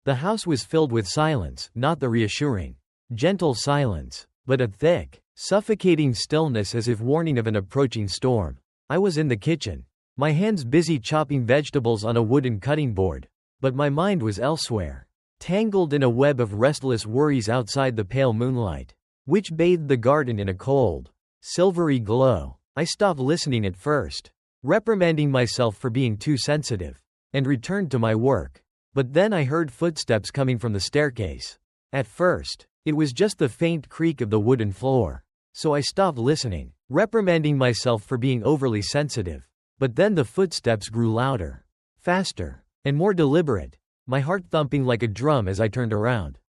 The house was filled with silence, not the reassuring, gentle silence, but a thick, suffocating stillness as if warning of an approaching storm. I was in the kitchen, my hands busy chopping vegetables on a wooden cutting board, but my mind was elsewhere, tangled in a web of restless worries outside the pale moonlight, which bathed the garden in a cold, silvery glow. I stopped listening at first, reprimanding myself for being too sensitive, and returned to my work. But then I heard footsteps coming from the staircase. At first, it was just the faint creak of the wooden floor, so I stopped listening, reprimanding myself for being overly sensitive. But then the footsteps grew louder, faster, and more deliberate, my heart thumping like a drum as I turned around.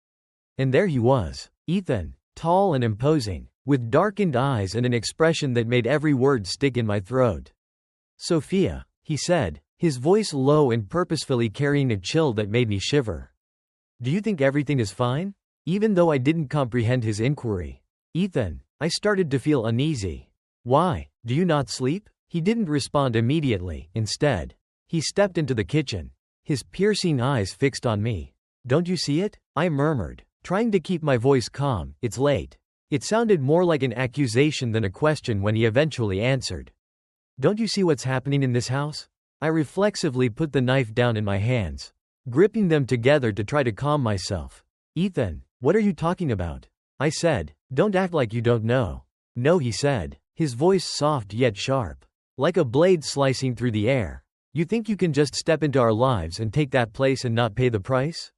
And there he was, Ethan, tall and imposing, with darkened eyes and an expression that made every word stick in my throat. "Sophia," he said, his voice low and purposefully carrying a chill that made me shiver. "Do you think everything is fine?" Even though I didn't comprehend his inquiry. "Ethan," I started to feel uneasy. "Why, do you not sleep?" He didn't respond immediately. Instead, he stepped into the kitchen, his piercing eyes fixed on me. "Don't you see it?" I murmured, trying to keep my voice calm. "It's late." It sounded more like an accusation than a question when he eventually answered. "Don't you see what's happening in this house?" I reflexively put the knife down in my hands, gripping them together to try to calm myself. "Ethan, what are you talking about?" I said. "Don't act like you don't know." "No," he said, his voice soft yet sharp, like a blade slicing through the air. "You think you can just step into our lives and take that place and not pay the price?"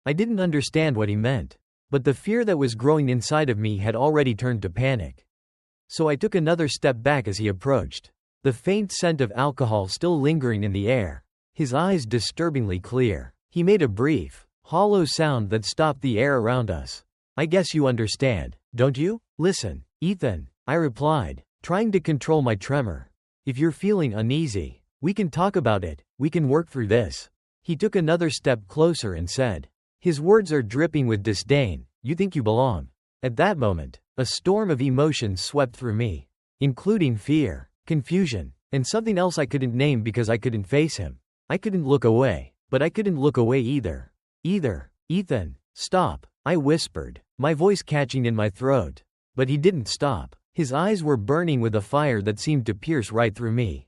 I didn't understand what he meant, but the fear that was growing inside of me had already turned to panic. So I took another step back as he approached, the faint scent of alcohol still lingering in the air, his eyes disturbingly clear. He made a brief, hollow sound that stopped the air around us. "I guess you understand, don't you?" "Listen, Ethan," I replied, trying to control my tremor. "If you're feeling uneasy, we can talk about it, we can work through this." He took another step closer and said, his words are dripping with disdain, "You think you belong." At that moment, a storm of emotions swept through me, including fear, confusion, and something else I couldn't name because I couldn't face him. I couldn't look away, but I couldn't look away either. "Ethan, stop," I whispered, my voice catching in my throat. But he didn't stop. His eyes were burning with a fire that seemed to pierce right through me.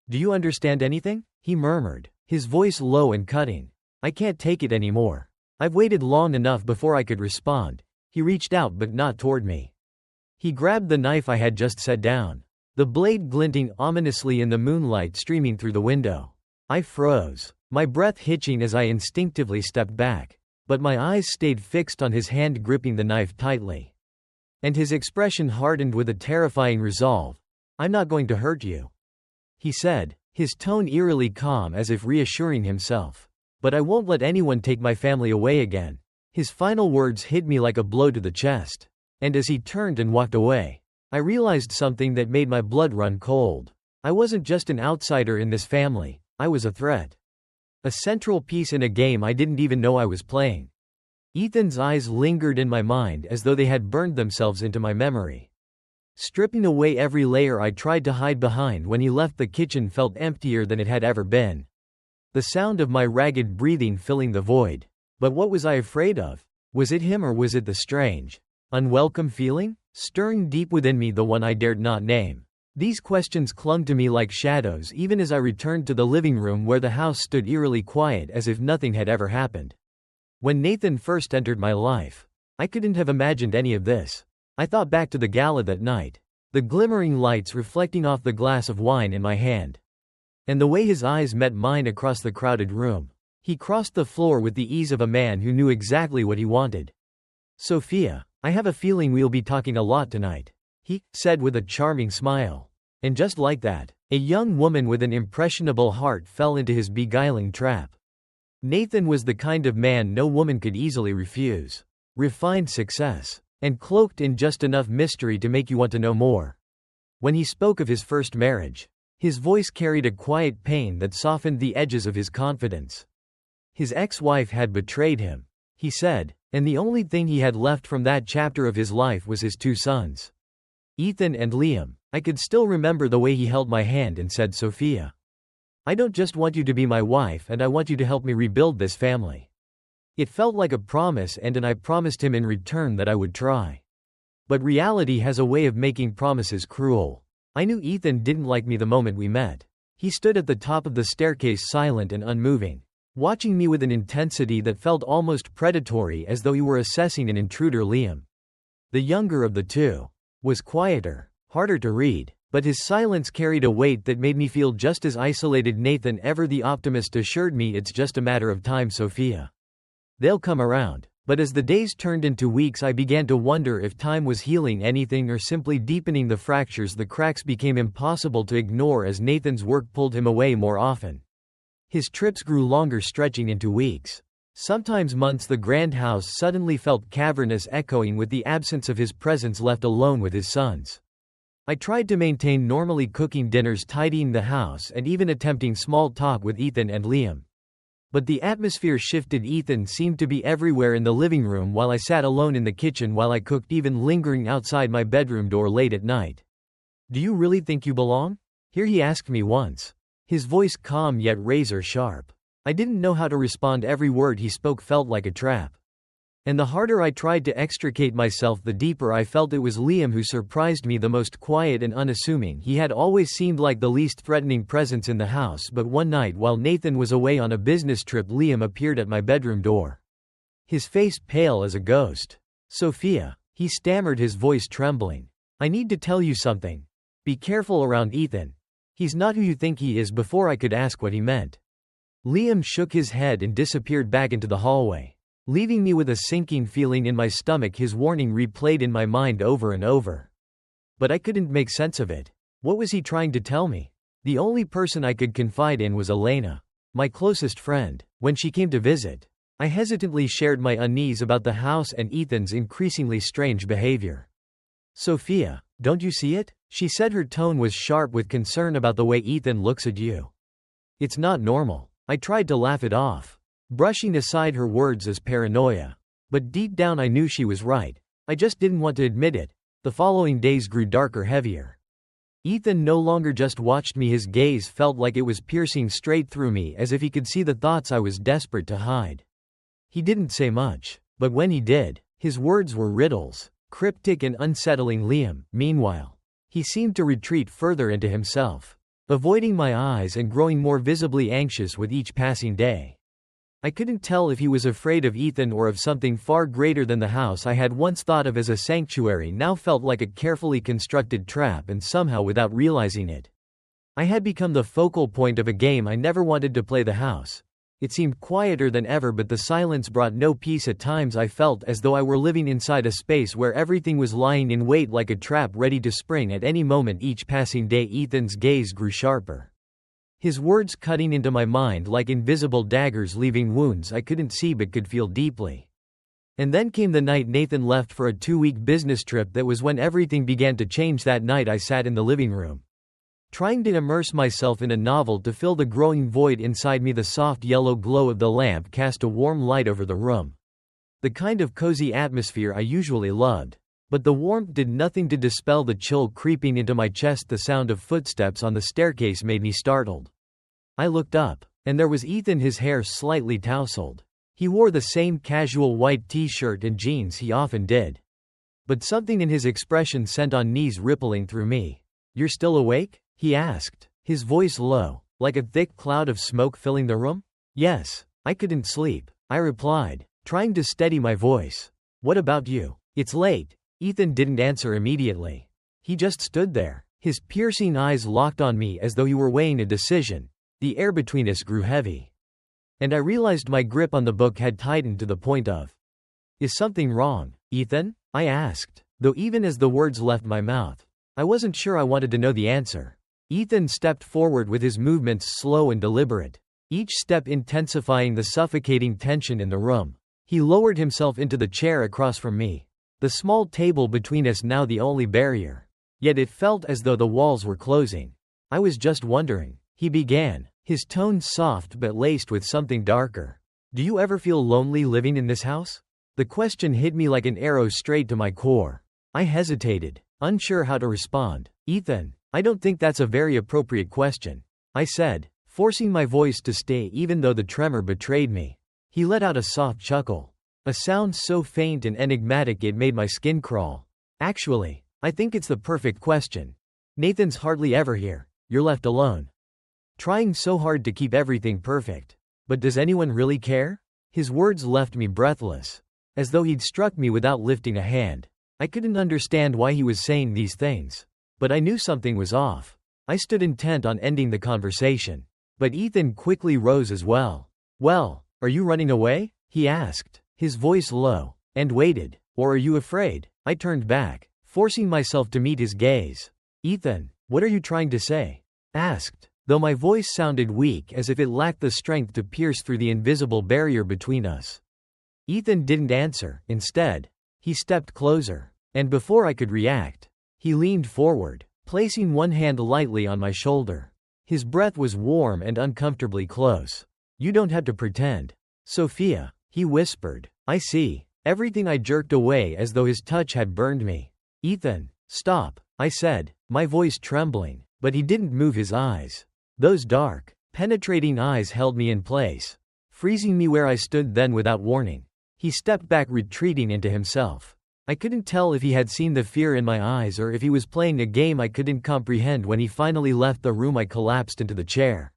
"Do you understand anything?" he murmured, his voice low and cutting. "I can't take it anymore. I've waited long enough before I could respond." He reached out but not toward me. He grabbed the knife I had just set down, the blade glinting ominously in the moonlight streaming through the window. I froze, my breath hitching as I instinctively stepped back, but my eyes stayed fixed on his hand gripping the knife tightly. And his expression hardened with a terrifying resolve. "I'm not going to hurt you," he said, his tone eerily calm as if reassuring himself. "But I won't let anyone take my family away again." His final words hit me like a blow to the chest. And as he turned and walked away, I realized something that made my blood run cold. I wasn't just an outsider in this family, I was a threat. A central piece in a game I didn't even know I was playing. Ethan's eyes lingered in my mind as though they had burned themselves into my memory. Stripping away every layer I tried to hide behind when he left, the kitchen felt emptier than it had ever been. The sound of my ragged breathing filling the void. But what was I afraid of? Was it him or was it the strange, unwelcome feeling, stirring deep within me, the one I dared not name? These questions clung to me like shadows even as I returned to the living room where the house stood eerily quiet as if nothing had ever happened. When Nathan first entered my life, I couldn't have imagined any of this. I thought back to the gala that night, the glimmering lights reflecting off the glass of wine in my hand, and the way his eyes met mine across the crowded room. He crossed the floor with the ease of a man who knew exactly what he wanted. "Sophia, I have a feeling we'll be talking a lot tonight," he said with a charming smile. And just like that, a young woman with an impressionable heart fell into his beguiling trap. Nathan was the kind of man no woman could easily refuse. Refined success, and cloaked in just enough mystery to make you want to know more. When he spoke of his first marriage, his voice carried a quiet pain that softened the edges of his confidence. His ex-wife had betrayed him, he said, and the only thing he had left from that chapter of his life was his 2 sons, Ethan and Liam. I could still remember the way he held my hand and said, "Sophia, I don't just want you to be my wife, and I want you to help me rebuild this family." It felt like a promise, and I promised him in return that I would try. But reality has a way of making promises cruel. I knew Ethan didn't like me the moment we met. He stood at the top of the staircase silent and unmoving, watching me with an intensity that felt almost predatory, as though he were assessing an intruder. Liam, the younger of the two, was quieter, harder to read, but his silence carried a weight that made me feel just as isolated. Nathan, ever the optimist, assured me it's just a matter of time, Sophia. They'll come around. But as the days turned into weeks, I began to wonder if time was healing anything or simply deepening the fractures. The cracks became impossible to ignore as Nathan's work pulled him away more often. His trips grew longer, stretching into weeks, sometimes months. The grand house suddenly felt cavernous, echoing with the absence of his presence. Left alone with his sons, I tried to maintain normally, cooking dinners, tidying the house, and even attempting small talk with Ethan and Liam. But the atmosphere shifted. Ethan seemed to be everywhere, in the living room while I sat alone, in the kitchen while I cooked, even lingering outside my bedroom door late at night. "Do you really think you belong here?" he asked me once, his voice calm yet razor sharp. I didn't know how to respond. Every word he spoke felt like a trap. And the harder I tried to extricate myself, the deeper I felt it was Liam who surprised me the most. Quiet and unassuming, he had always seemed like the least threatening presence in the house. But one night, while Nathan was away on a business trip, Liam appeared at my bedroom door, his face pale as a ghost. "Sophia," he stammered, his voice trembling. "I need to tell you something. Be careful around Ethan. He's not who you think he is." Before I could ask what he meant, Liam shook his head and disappeared back into the hallway, leaving me with a sinking feeling in my stomach. His warning replayed in my mind over and over, but I couldn't make sense of it. What was he trying to tell me? The only person I could confide in was Elena, my closest friend. When she came to visit, I hesitantly shared my unease about the house and Ethan's increasingly strange behavior. "Sophia, don't you see it?" she said. Her tone was sharp with concern about the way Ethan looks at you. "It's not normal." I tried to laugh it off, brushing aside her words as paranoia. But deep down I knew she was right. I just didn't want to admit it. The following days grew darker, heavier. Ethan no longer just watched me. His gaze felt like it was piercing straight through me, as if he could see the thoughts I was desperate to hide. He didn't say much, but when he did, his words were riddles, cryptic and unsettling. Liam, meanwhile, he seemed to retreat further into himself, avoiding my eyes and growing more visibly anxious with each passing day. I couldn't tell if he was afraid of Ethan or of something far greater than the house I had once thought of as a sanctuary now felt like a carefully constructed trap, and somehow, without realizing it, I had become the focal point of a game I never wanted to play. The house, it seemed quieter than ever, but the silence brought no peace. At times I felt as though I were living inside a space where everything was lying in wait like a trap ready to spring at any moment. Each passing day Ethan's gaze grew sharper, his words cutting into my mind like invisible daggers, leaving wounds I couldn't see but could feel deeply. And then came the night Nathan left for a 2-week business trip. That was when everything began to change. That night I sat in the living room, trying to immerse myself in a novel to fill the growing void inside me. The soft yellow glow of the lamp cast a warm light over the room, the kind of cozy atmosphere I usually loved. But the warmth did nothing to dispel the chill creeping into my chest. The sound of footsteps on the staircase made me startled. I looked up, and there was Ethan, his hair slightly tousled. He wore the same casual white t-shirt and jeans he often did, but something in his expression sent on knees rippling through me. "You're still awake?" he asked, his voice low, like a thick cloud of smoke filling the room. "Yes, I couldn't sleep," I replied, trying to steady my voice. "What about you?" "It's late." Ethan didn't answer immediately. He just stood there, his piercing eyes locked on me as though he were weighing a decision. The air between us grew heavy, and I realized my grip on the book had tightened to the point of, "Is something wrong, Ethan?" I asked, though even as the words left my mouth, I wasn't sure I wanted to know the answer. Ethan stepped forward with his movements slow and deliberate, each step intensifying the suffocating tension in the room. He lowered himself into the chair across from me, the small table between us now the only barrier. Yet it felt as though the walls were closing. "I was just wondering," he began, his tone soft but laced with something darker. "Do you ever feel lonely living in this house?" The question hit me like an arrow straight to my core. I hesitated, unsure how to respond. "Ethan, I don't think that's a very appropriate question," I said, forcing my voice to stay even though the tremor betrayed me. He let out a soft chuckle. A sound so faint and enigmatic it made my skin crawl. Actually, I think it's the perfect question. Nathan's hardly ever here. You're left alone. Trying so hard to keep everything perfect. But does anyone really care? His words left me breathless. As though he'd struck me without lifting a hand. I couldn't understand why he was saying these things. But I knew something was off. I stood intent on ending the conversation. But Ethan quickly rose as well. Well, are you running away? He asked, his voice low, and waited. Or are you afraid? I turned back, forcing myself to meet his gaze. Ethan, what are you trying to say? Asked, though my voice sounded weak as if it lacked the strength to pierce through the invisible barrier between us. Ethan didn't answer. Instead, he stepped closer, and before I could react, he leaned forward, placing one hand lightly on my shoulder. His breath was warm and uncomfortably close. You don't have to pretend. Sophia, he whispered. I see. Everything. I jerked away as though his touch had burned me. Ethan, stop, I said, my voice trembling, but he didn't move his eyes. Those dark, penetrating eyes held me in place, freezing me where I stood. Then without warning, he stepped back, retreating into himself. I couldn't tell if he had seen the fear in my eyes or if he was playing a game I couldn't comprehend. When he finally left the room, I collapsed into the chair,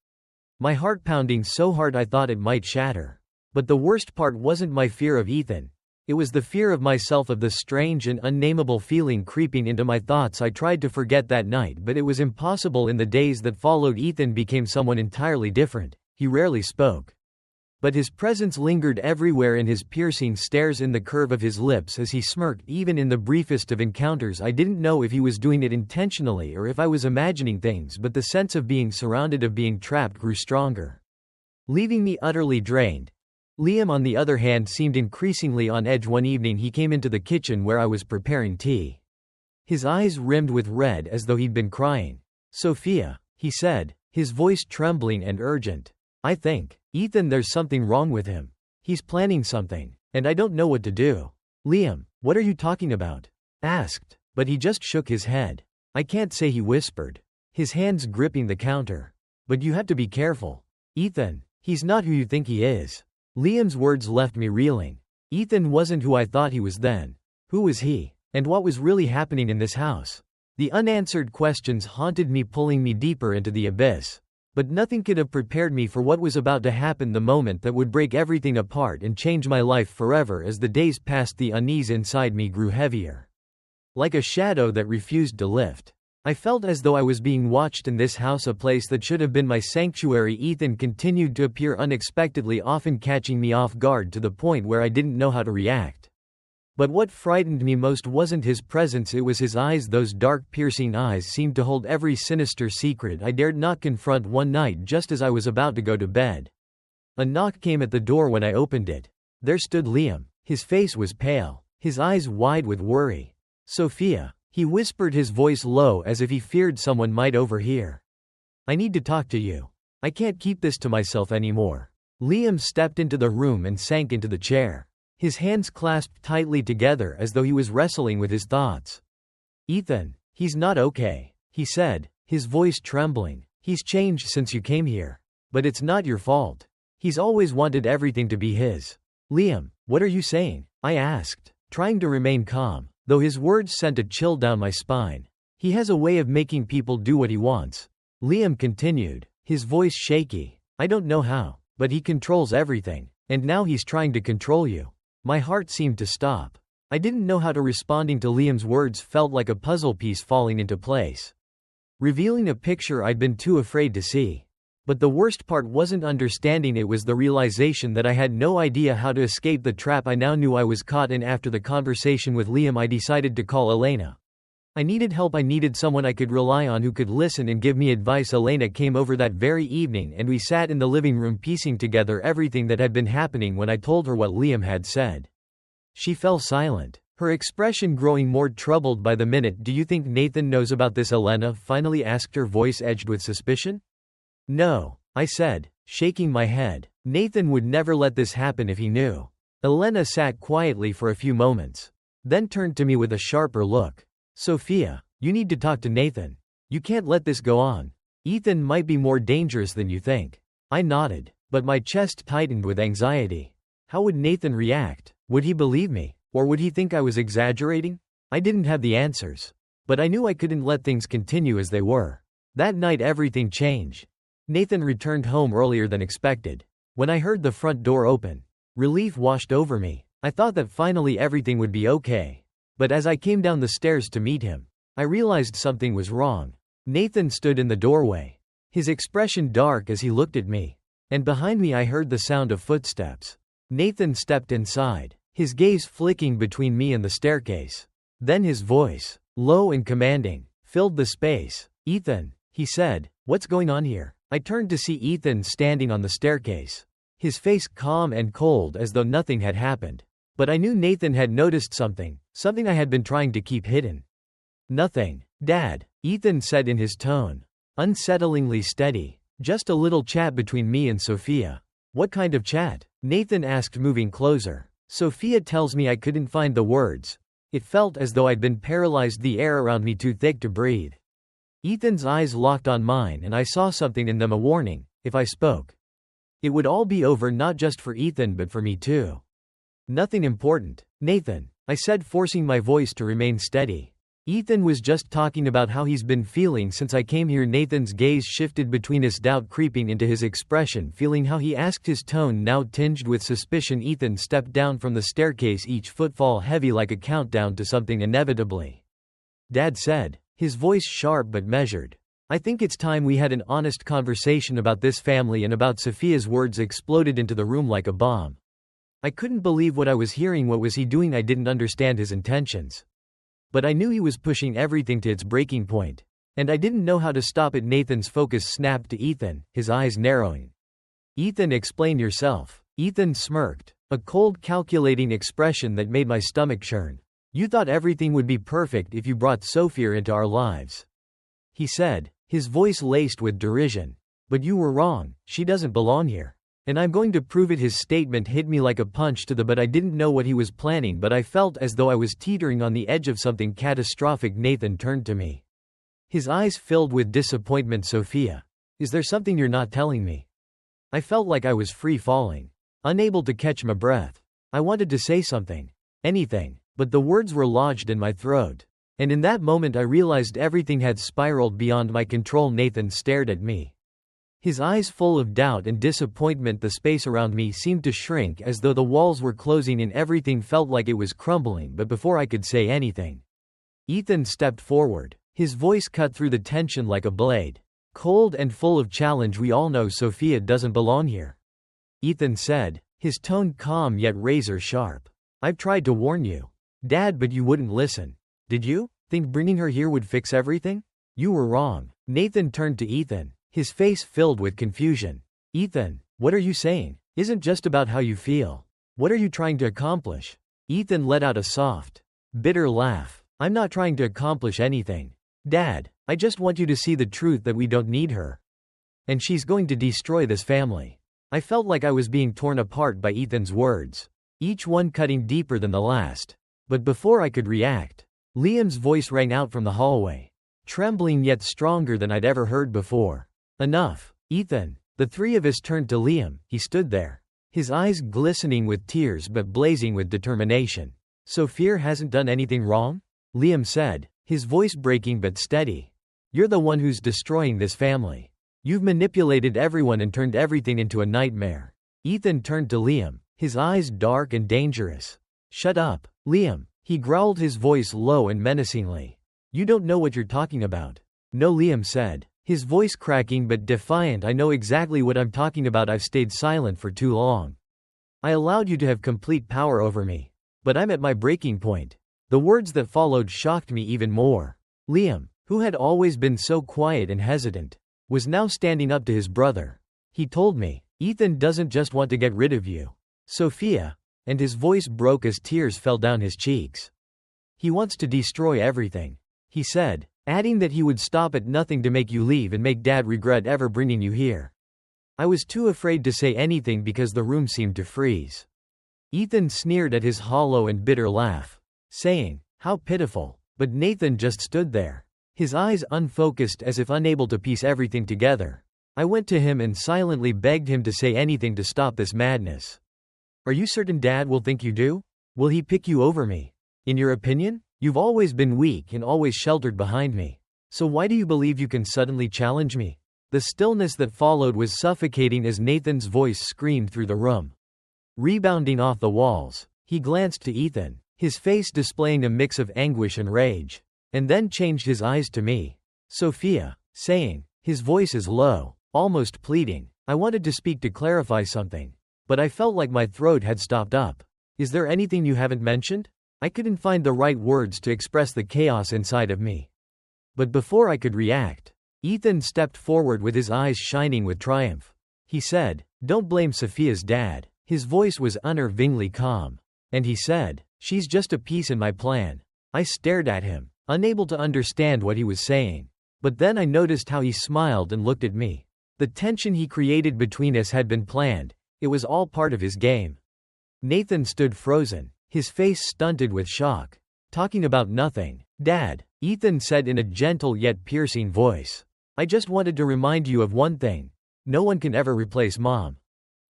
my heart pounding so hard I thought it might shatter. But the worst part wasn't my fear of Ethan. It was the fear of myself, of the strange and unnameable feeling creeping into my thoughts. I tried to forget that night, but it was impossible. In the days that followed, Ethan became someone entirely different. He rarely spoke, but his presence lingered everywhere, in his piercing stares, in the curve of his lips as he smirked. Even in the briefest of encounters, I didn't know if he was doing it intentionally or if I was imagining things, but the sense of being surrounded, of being trapped, grew stronger, leaving me utterly drained. Liam, on the other hand, seemed increasingly on edge. One evening he came into the kitchen where I was preparing tea. His eyes rimmed with red as though he'd been crying. Sophia, he said, his voice trembling and urgent. I think, Ethan, there's something wrong with him. He's planning something, and I don't know what to do. Liam, what are you talking about? Asked, but he just shook his head. I can't say, he whispered, his hands gripping the counter. But you have to be careful. Ethan, he's not who you think he is. Liam's words left me reeling. Ethan wasn't who I thought he was then. Who was he? And what was really happening in this house? The unanswered questions haunted me, pulling me deeper into the abyss. But nothing could have prepared me for what was about to happen, the moment that would break everything apart and change my life forever. As the days passed, the unease inside me grew heavier, like a shadow that refused to lift. I felt as though I was being watched in this house, a place that should have been my sanctuary. Ethan continued to appear unexpectedly, often catching me off guard to the point where I didn't know how to react. But what frightened me most wasn't his presence, it was his eyes. Those dark, piercing eyes seemed to hold every sinister secret I dared not confront. One night, just as I was about to go to bed, a knock came at the door. When I opened it, there stood Liam. His face was pale, his eyes wide with worry. Sophia, he whispered, his voice low as if he feared someone might overhear. I need to talk to you. I can't keep this to myself anymore. Liam stepped into the room and sank into the chair, his hands clasped tightly together as though he was wrestling with his thoughts. Ethan, he's not okay, he said, his voice trembling. He's changed since you came here. But it's not your fault. He's always wanted everything to be his. Liam, what are you saying? I asked, trying to remain calm, though his words sent a chill down my spine. He has a way of making people do what he wants. Liam continued, his voice shaky. I don't know how, but he controls everything, and now he's trying to control you. My heart seemed to stop. I didn't know how to responding to Liam's words felt like a puzzle piece falling into place, revealing a picture I'd been too afraid to see. But the worst part wasn't understanding, it was the realization that I had no idea how to escape the trap I now knew I was caught in. After the conversation with Liam, I decided to call Elena. I needed help. I needed someone I could rely on, who could listen and give me advice. Elena came over that very evening, and we sat in the living room piecing together everything that had been happening. When I told her what Liam had said, she fell silent, her expression growing more troubled by the minute. Do you think Nathan knows about this? Elena finally asked, her voice edged with suspicion. No, I said, shaking my head. Nathan would never let this happen if he knew. Elena sat quietly for a few moments, then turned to me with a sharper look. Sophia, you need to talk to Nathan. You can't let this go on. Ethan might be more dangerous than you think. I nodded, but my chest tightened with anxiety. How would Nathan react? Would he believe me? Or would he think I was exaggerating? I didn't have the answers. But I knew I couldn't let things continue as they were. That night everything changed. Nathan returned home earlier than expected. When I heard the front door open, relief washed over me. I thought that finally everything would be okay. But as I came down the stairs to meet him, I realized something was wrong. Nathan stood in the doorway, his expression dark as he looked at me. And behind me I heard the sound of footsteps. Nathan stepped inside, his gaze flicking between me and the staircase. Then his voice, low and commanding, filled the space. "Ethan," he said, "what's going on here?" I turned to see Ethan standing on the staircase, his face calm and cold as though nothing had happened. But I knew Nathan had noticed something I had been trying to keep hidden. "Nothing, Dad," Ethan said in his tone, unsettlingly steady. "Just a little chat between me and Sophia." "What kind of chat?" Nathan asked, moving closer. "Sophia tells me I couldn't find the words. It felt as though I'd been paralyzed, the air around me too thick to breathe." Ethan's eyes locked on mine and I saw something in them, a warning. If I spoke, it would all be over, not just for Ethan but for me too. "Nothing important, Nathan," I said, forcing my voice to remain steady. "Ethan was just talking about how he's been feeling since I came here." Nathan's gaze shifted between us, doubt creeping into his expression, feeling how he asked, his tone now tinged with suspicion. Ethan stepped down from the staircase, each footfall heavy like a countdown to something inevitably. "Dad said," his voice sharp but measured, "I think it's time we had an honest conversation about this family and about Sophia's." Words exploded into the room like a bomb. I couldn't believe what I was hearing. What was he doing? I didn't understand his intentions. But I knew he was pushing everything to its breaking point. And I didn't know how to stop it. Nathan's focus snapped to Ethan, his eyes narrowing. "Ethan, explain yourself." Ethan smirked, a cold, calculating expression that made my stomach churn. "You thought everything would be perfect if you brought Sophia into our lives," he said, his voice laced with derision. "But you were wrong. She doesn't belong here. And I'm going to prove it." His statement hit me like a punch to the gut. I didn't know what he was planning, but I felt as though I was teetering on the edge of something catastrophic. Nathan turned to me, his eyes filled with disappointment. "Sophia, is there something you're not telling me?" I felt like I was free falling, unable to catch my breath. I wanted to say something, anything, but the words were lodged in my throat. And in that moment I realized everything had spiraled beyond my control. Nathan stared at me, his eyes full of doubt and disappointment. The space around me seemed to shrink, as though the walls were closing in. Everything felt like it was crumbling. But before I could say anything, Ethan stepped forward, his voice cut through the tension like a blade, cold and full of challenge. "We all know Sophia doesn't belong here," Ethan said, his tone calm yet razor sharp. "I've tried to warn you, Dad, but you wouldn't listen. Did you think bringing her here would fix everything? You were wrong." Nathan turned to Ethan, his face filled with confusion. "Ethan, what are you saying? Isn't just about how you feel. What are you trying to accomplish?" Ethan let out a soft, bitter laugh. "I'm not trying to accomplish anything, Dad. I just want you to see the truth, that we don't need her. And she's going to destroy this family." I felt like I was being torn apart by Ethan's words, each one cutting deeper than the last. But before I could react, Liam's voice rang out from the hallway, trembling yet stronger than I'd ever heard before. "Enough, Ethan." The three of us turned to Liam. He stood there, his eyes glistening with tears but blazing with determination. "Sophia hasn't done anything wrong," Liam said, his voice breaking but steady. "You're the one who's destroying this family. You've manipulated everyone and turned everything into a nightmare." Ethan turned to Liam, his eyes dark and dangerous. "Shut up, Liam," he growled, his voice low and menacingly. "You don't know what you're talking about." "No," Liam said, his voice cracking but defiant. "I know exactly what I'm talking about. I've stayed silent for too long. I allowed you to have complete power over me. But I'm at my breaking point." The words that followed shocked me even more. Liam, who had always been so quiet and hesitant, was now standing up to his brother. He told me, "Ethan doesn't just want to get rid of you, Sophia," and his voice broke as tears fell down his cheeks. "He wants to destroy everything," he said, adding that he would stop at nothing to make you leave and make Dad regret ever bringing you here. I was too afraid to say anything because the room seemed to freeze. Ethan sneered at his hollow and bitter laugh, saying, "How pitiful." But Nathan just stood there, his eyes unfocused, as if unable to piece everything together. I went to him and silently begged him to say anything to stop this madness. Are you certain Dad will think you do? Will he pick you over me? In your opinion? You've always been weak and always sheltered behind me. So why do you believe you can suddenly challenge me? The stillness that followed was suffocating as Nathan's voice screamed through the room. Rebounding off the walls, he glanced to Ethan, his face displaying a mix of anguish and rage, and then changed his eyes to me. Sophia, saying, his voice is low, almost pleading. I wanted to speak to clarify something, but I felt like my throat had stopped up. Is there anything you haven't mentioned? I couldn't find the right words to express the chaos inside of me. But before I could react, Ethan stepped forward with his eyes shining with triumph. He said, "Don't blame Sophia's dad." His voice was unnervingly calm. And he said, "She's just a piece in my plan." I stared at him, unable to understand what he was saying. But then I noticed how he smiled and looked at me. The tension he created between us had been planned. It was all part of his game. Nathan stood frozen, his face stunted with shock. "Talking about nothing, Dad," Ethan said in a gentle yet piercing voice. "I just wanted to remind you of one thing. No one can ever replace Mom."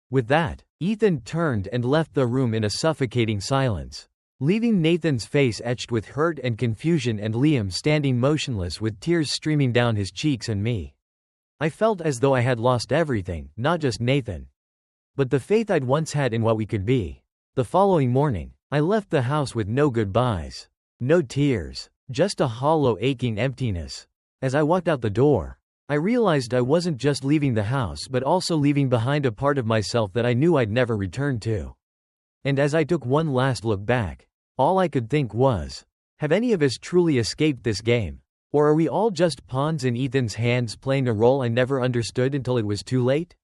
With that, Ethan turned and left the room in a suffocating silence, leaving Nathan's face etched with hurt and confusion and Liam standing motionless with tears streaming down his cheeks and me. I felt as though I had lost everything, not just Nathan, but the faith I'd once had in what we could be. The following morning, I left the house with no goodbyes, no tears, just a hollow aching emptiness. As I walked out the door, I realized I wasn't just leaving the house but also leaving behind a part of myself that I knew I'd never return to. And as I took one last look back, all I could think was, have any of us truly escaped this game? Or are we all just pawns in Ethan's hands playing a role I never understood until it was too late?